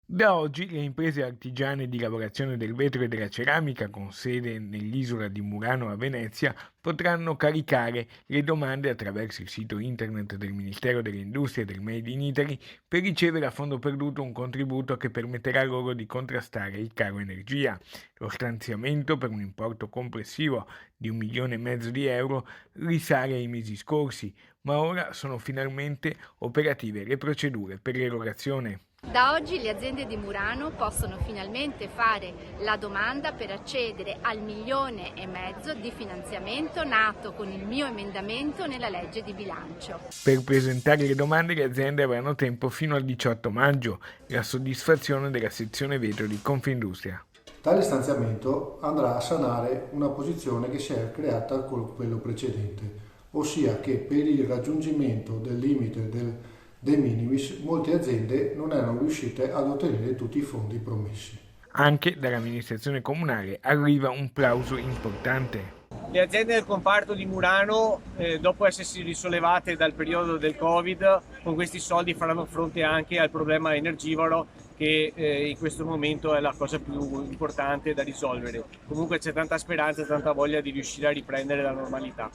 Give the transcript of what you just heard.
Da oggi le imprese artigiane di lavorazione del vetro e della ceramica con sede nell'isola di Murano a Venezia potranno caricare le domande attraverso il sito internet del Ministero delle Industrie e del Made in Italy per ricevere a fondo perduto un contributo che permetterà loro di contrastare il caro energia. Lo stanziamento per un importo complessivo di 1,5 milioni di euro risale ai mesi scorsi, ma ora sono finalmente operative le procedure per l'erogazione. Da oggi le aziende di Murano possono finalmente fare la domanda per accedere al 1,5 milioni di finanziamento nato con il mio emendamento nella legge di bilancio. Per presentare le domande le aziende avranno tempo fino al 18 maggio, la soddisfazione della sezione vetro di Confindustria. Tale stanziamento andrà a sanare una posizione che si è creata con quello precedente, ossia che per il raggiungimento del limite del de minimis molte aziende non erano riuscite ad ottenere tutti i fondi promessi. Anche dall'amministrazione comunale arriva un plauso importante. Le aziende del comparto di Murano, dopo essersi risollevate dal periodo del Covid, con questi soldi faranno fronte anche al problema energivoro che in questo momento è la cosa più importante da risolvere. Comunque c'è tanta speranza e tanta voglia di riuscire a riprendere la normalità.